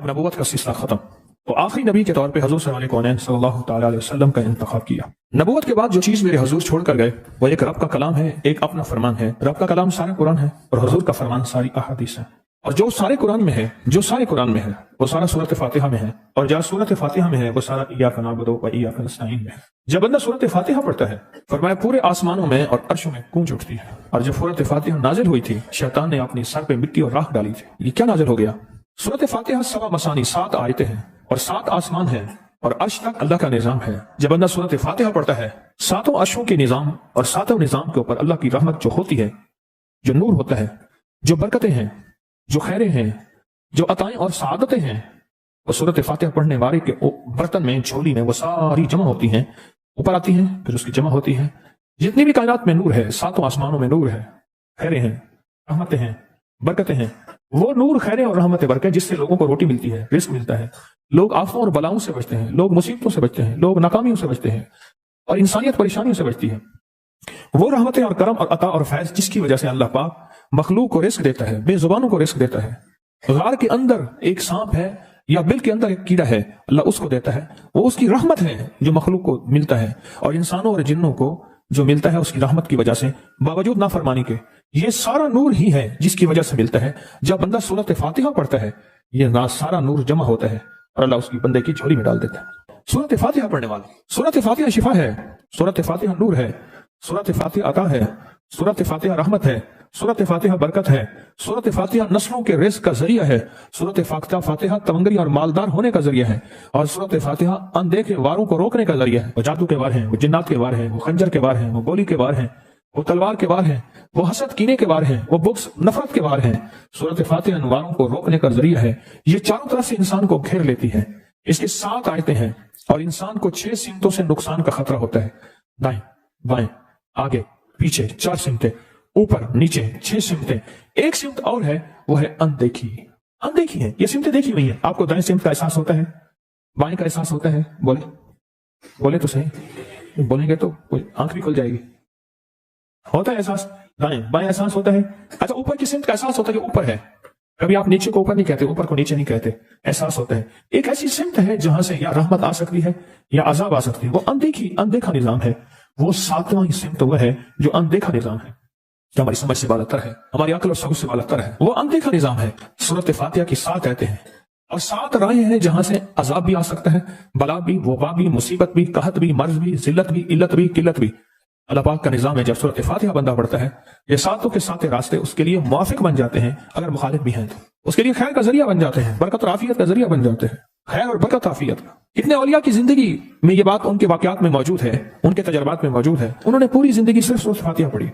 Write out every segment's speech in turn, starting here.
اب نبوت کا سلسلہ ختم، تو آخری نبی کے طور پہ حضور صلی اللہ تعالیٰ علیہ وسلم کا انتخاب کیا۔ نبوت کے بعد جو چیز میرے حضور چھوڑ کر گئے وہ ایک رب کا کلام ہے، ایک اپنا فرمان ہے۔ رب کا کلام سارا قرآن ہے اور حضور کا فرمان ساری احادیث ہے، اور جو سارے قرآن میں ہے وہ سارا سورۃ فاتحہ میں ہے، اور جو سورۃ فاتحہ میں ہے وہ سارا ایاک نعبد و ایاک نستعین میں ہے۔ جب بندہ سورۃ فاتحہ پڑھتا ہے، فرمایا پورے آسمانوں میں اور عرشوں میں گونج اٹھتی ہے۔ اور جب سورۃ فاتحہ نازل ہوئی تھی، شیطان نے اپنی سر پہ مٹی اور راکھ ڈالی تھی۔ یہ کیا نازل ہو گیا؟ سورۃ فاتحہ 7 مسانی 7 آیتیں ہیں اور 7 آسمان ہیں اور عرش تک اللہ کا نظام ہے۔ جب بندہ سورۃ فاتحہ پڑھتا ہے، 7 عرشوں کے نظام اور 7 نظام کے اوپر اللہ کی رحمت جو ہوتی ہے، جو نور ہوتا ہے، جو برکتیں ہیں، جو خیریں ہیں، جو عطائیں اور سعادتیں ہیں، وہ سورۃ فاتحہ پڑھنے والے کے برتن میں، جھولی میں وہ ساری جمع ہوتی ہیں، اوپر آتی ہیں، پھر اس کی جمع ہوتی ہیں۔ جتنی بھی کائنات میں نور ہے، 7 آسمانوں میں نور ہے، خیریں ہیں، رحمتیں ہیں، برکتیں ہیں۔ وہ نور، خیریں اور رحمت برکت جس سے لوگوں کو روٹی ملتی ہے، رزق ملتا ہے، لوگ آفتوں اور بلاؤں سے بچتے ہیں، لوگ مصیبتوں سے بچتے ہیں، لوگ ناکامیوں سے بچتے ہیں، اور انسانیت پریشانیوں سے بچتی ہے۔ وہ رحمتیں اور کرم اور عطا اور فیض جس کی وجہ سے اللہ پاک مخلوق کو رزق دیتا ہے، بے زبانوں کو رزق دیتا ہے۔ غار کے اندر ایک سانپ ہے یا بل کے اندر ایک کیڑا ہے، اللہ اس کو دیتا ہے، وہ اس کی رحمت ہے جو مخلوق کو ملتا ہے، اور انسانوں اور جنوں کو جو ملتا ہے اس کی رحمت کی وجہ سے، باوجود نافرمانی کے۔ یہ سارا نور ہی ہے جس کی وجہ سے ملتا ہے۔ جب بندہ سورۃ فاتحہ پڑھتا ہے، یہ سارا نور جمع ہوتا ہے اور اللہ اس کی بندے کی جھولی میں ڈال دیتا ہے۔ سورۃ فاتحہ پڑھنے والا، سورۃ فاتحہ شفا ہے، سورۃ فاتحہ نور ہے، سورۃ فاتحہ عطا ہے، سورۃ فاتحہ رحمت ہے، سورۃ فاتحہ برکت ہے، سورۃ فاتحہ نسلوں کے رزق کا ذریعہ ہے، سورۃ فاتحہ تمنگری اور مالدار ہونے کا ذریعہ ہے، اور سورۃ فاتحہ اندیکھے واروں کو روکنے کا ذریعہ ہے۔ وہ جادو کے وار ہیں، وہ جنات کے وار ہیں، وہ خنجر کے وار ہیں، وہ گولی کے وار ہیں، وہ تلوار کے وار ہیں، وہ حسد کینے کے وار ہیں، وہ بغض نفرت کے وار ہیں۔ سورۃ فاتحہ ان واروں کو روکنے کا ذریعہ ہے۔ یہ چاروں طرف سے انسان کو گھیر لیتی ہے۔ اس کے 7 آیتیں ہیں اور انسان کو 6 سمتوں سے نقصان کا خطرہ ہوتا ہے، دائیں بائیں آگے پیچھے، 4 سمتیں، اوپر نیچے 6 سمتیں۔ ایک سمت اور ہے، وہ ہے اندیکھی۔ اندیکھی ہے، یہ سمتیں دیکھی ہوئی ہیں۔ آپ کو دائیں سمت کا احساس ہوتا ہے، بائیں کا احساس ہوتا ہے؟ بولے تو صحیح، بولیں گے تو آنکھ بھی کھل جائے گی۔ ہوتا ہے احساس، دائیں بائیں احساس ہوتا ہے۔ اچھا، اوپر کی سمت کا احساس ہوتا ہے جو اوپر ہے۔ کبھی آپ نیچے کو اوپر نہیں کہتے، اوپر کو نیچے نہیں کہتے، احساس ہوتا ہے۔ ایک ایسی سمت ہے جہاں سے یا رحمت آ سکتی ہے یا عذاب آ سکتی ہے، وہ اندیکھا نظام ہے۔ وہ 7واں سمت وہ ہے جو اندیکھا نظام ہے، جو ہماری سمجھ سے بالاتر ہے، ہماری عقل اور شعور سے بالاتر ہے۔ وہ اندیکھا نظام ہے۔ سورۃ فاتحہ کی 7 آیتیں ہیں اور 7 راہیں ہیں جہاں سے عذاب بھی آ سکتا ہے، بلا بھی، وبا بھی، مصیبت بھی، قحط بھی، مرض بھی، ذلت بھی، علت بھی، قلت بھی۔ اللہ پاک کا نظام ہے۔ جب سورۃ فاتحہ بندہ پڑھتا ہے، یہ 7 کے 7 راستے اس کے لیے موافق بن جاتے ہیں، اگر مخالف بھی ہیں تو اس کے لیے خیر کا ذریعہ بن جاتے ہیں، برکت اور عافیت کا ذریعہ بن جاتے ہیں، خیر اور برکت عافیت کا۔ اتنے اولیاء کی زندگی میں یہ بات ان کے واقعات میں موجود ہے، ان کے تجربات میں موجود ہے۔ انہوں نے پوری زندگی صرف سورۃ فاتحہ پڑھی،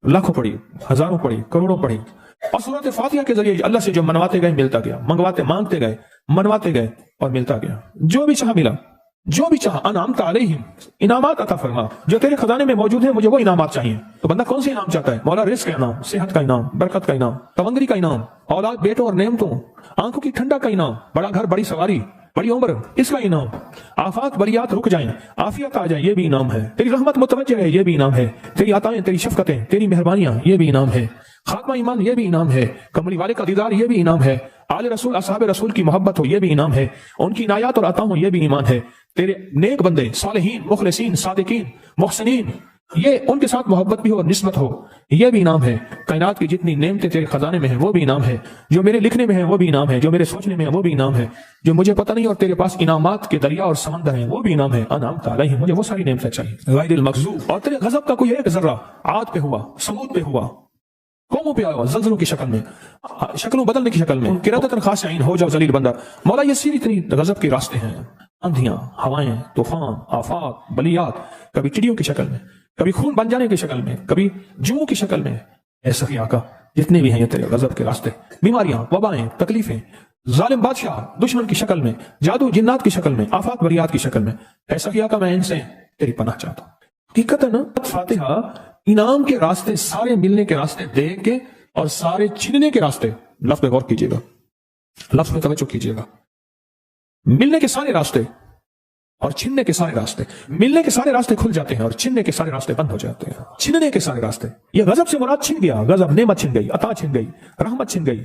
لاکھوں پڑھی، ہزاروں پڑھی، کروڑوں پڑھی، اور سورۃ فاتحہ کے ذریعے اللہ سے جو منواتے گئے ملتا گیا، مانگتے گئے منواتے گئے اور ملتا گیا۔ جو بھی چاہا ملا، جو بھی چاہا۔ انعمت علیہم، انعامات عطا فرما، جو تیرے خزانے میں موجود ہیں مجھے وہ انعامات چاہیے۔ تو بندہ کون سے انعام چاہتا ہے؟ مولا رزق کا انعام، صحت کا انعام، برکت کا انعام، تمنگری کا انعام، اولاد بیٹوں اور نعمتوں، آنکھوں کی ٹھنڈا کا انعام، بڑا گھر، بڑی سواری، بڑی عمر، اس کا انعام، آفات بریات رک جائیں، عافیت آ جائے، یہ بھی انعام ہے۔ تیری رحمت متوجہ ہے، یہ بھی انعام ہے۔ تیری عطائیں، تیری شفقتیں، تیری مہربانیاں، یہ بھی انعام ہے۔ خاتمہ ایمان، یہ بھی انعام ہے۔ کملی والے کا دیدار، یہ بھی انعام ہے۔ آل رسول، اصحاب رسول کی محبت ہو، یہ بھی انعام ہے۔ ان کی عنایات اور عطاؤں، یہ بھی ایمان ہے۔ تیرے نیک بندے، صالحین، مخلصین، صادقین، محسنین، یہ ان کے ساتھ محبت بھی ہو اور نسبت ہو، یہ بھی انعام ہے۔ کائنات کی جتنی نعمتیں تیرے خزانے میں ہیں وہ بھی انعام ہے۔ جو میرے لکھنے میں ہیں وہ بھی انعام ہے، جو میرے سوچنے میں ہیں وہ بھی انعام ہے، جو مجھے پتہ نہیں اور تیرے پاس انعامات کے دریا اور سمندر ہیں وہ بھی انعام ہے۔ انعمت علیہم، مجھے وہ ساری نعمتیں چاہیے۔ غیر المغضوب، اور تیرے غضب کا کوئی ایک ذرہ عاد پہ ہوا، سمود پہ ہوا، قوموں پہ آیا، زلزلوں کی شکل میں، شکلوں بدلنے کی شکل میں، قرادۃ خاشعین، ہو جاؤ ذلیل بندہ۔ مولا یہ سیدھی تیری غضب کے راستے ہیں، اندھیاں، ہوائیں، طوفان، آفات، بلیات، کبھی چڑیوں کی شکل میں، کبھی خون بن جانے کی شکل میں، کبھی جوں کی شکل میں۔ اے سخی آقا، جتنے بھی ہیں یہ تیرے غضب کے راستے، بیماریاں، وبائیں، تکلیفیں، ظالم بادشاہ دشمن کی شکل میں، جادو جنات کی شکل میں، آفات بریات کی شکل میں، اے سخی آقا میں ان سے تیری پناہ چاہتا ہوں۔ حقیقت ہے نا، فاتحہ انعام کے راستے، سارے ملنے کے راستے دے کے اور سارے چھننے کے راستے۔ لفظ پہ غور کیجیے گا، لفظ پہ توجہ کیجیے گا۔ ملنے کے سارے راستے اور چھننے کے سارے راستے، ملنے کے سارے راستے کھل جاتے ہیں اور چھننے کے سارے راستے بند ہو جاتے ہیں۔ چھننے کے سارے راستے، یہ غضب سے مراد چھن گیا، غضب، نعمت چھن گئی، عطا چھن گئی، رحمت چھن گئی،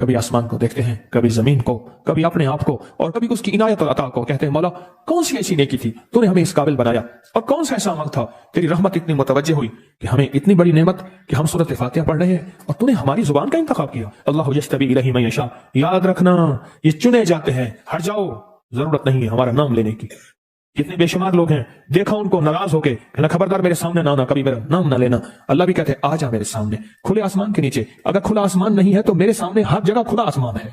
کبھی آسمان کو دیکھتے ہیں، کبھی زمین کو، کبھی اپنے آپ کو، اور کبھی اس کی عنایت اور عطا کو. کہتے ہیں مولا کون سی ایسی نیکی تھی تو نے ہمیں اس قابل بنایا، اور کون سا ایسا عمل تھا تیری رحمت اتنی متوجہ ہوئی کہ ہمیں اتنی بڑی نعمت کہ ہم سورۃ فاتحہ پڑھ رہے ہیں اور تو نے ہماری زبان کا انتخاب کیا. اللہ یجتبی الیہ من یشاء، یاد رکھنا یہ چنے جاتے ہیں، ہٹ جاؤ، ضرورت نہیں ہے ہمارا نام لینے کی. کتنے بے شمار لوگ ہیں، دیکھا ان کو ناراض ہو کے کہنا خبردار میرے سامنے نہ آنا، کبھی میرا نام نہ لینا. اللہ بھی کہتے ہیں آ جا میرے سامنے کھلے آسمان کے نیچے. اگر کھلا آسمان نہیں ہے تو میرے سامنے ہر جگہ کھلا آسمان ہے.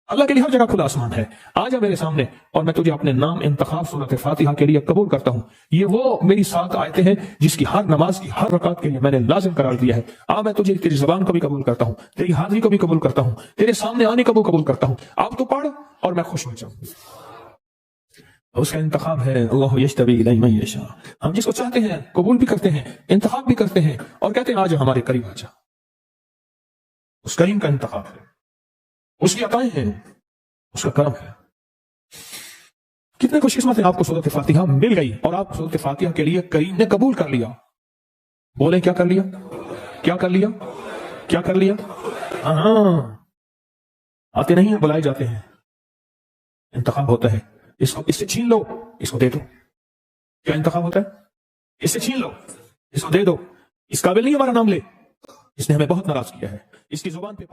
اللہ کے لیے ہر جگہ کھلا آسمان ہے. آ جا میرے سامنے اور میں تجھے اپنے نام انتخاب سورۃ فاتحہ کے لیے قبول کرتا ہوں. یہ وہ میری 7 آیتیں ہیں جس کی ہر نماز کی ہر رکعت کے لیے میں نے لازم قرار دیا ہے. میں تجھے تیری زبان کو بھی قبول کرتا ہوں، تیری حاضری کو بھی قبول کرتا ہوں، تیرے سامنے آنے کو بھی قبول کرتا ہوں. آپ تو پڑھ اور میں خوش ہو جاؤں. اس کا انتخاب ہے اللہ یجتبی الیہ من یشاء. ہم جس کو چاہتے ہیں قبول بھی کرتے ہیں، انتخاب بھی کرتے ہیں اور کہتے ہیں آج ہمارے قریب آ جا. اس کریم کا انتخاب ہے، اس کی عطائیں ہیں، اس کا کرم ہے. کتنے خوش قسمت ہیں آپ کو سورۃ فاتحہ مل گئی اور آپ سورۃ فاتحہ کے لیے کریم نے قبول کر لیا. بولے کیا کر لیا؟ کیا کر لیا؟ کیا کر لیا؟ ہاں آتے نہیں ہیں، بلائے جاتے ہیں. انتخاب ہوتا ہے، اس سے چھین لو، اس کو دے دو. کیا انتخاب ہوتا ہے؟ اس سے چھین لو، اس کو دے دو. اس قابل نہیں ہمارا نام لے، اس نے ہمیں بہت ناراض کیا ہے. اس کی زبان پہ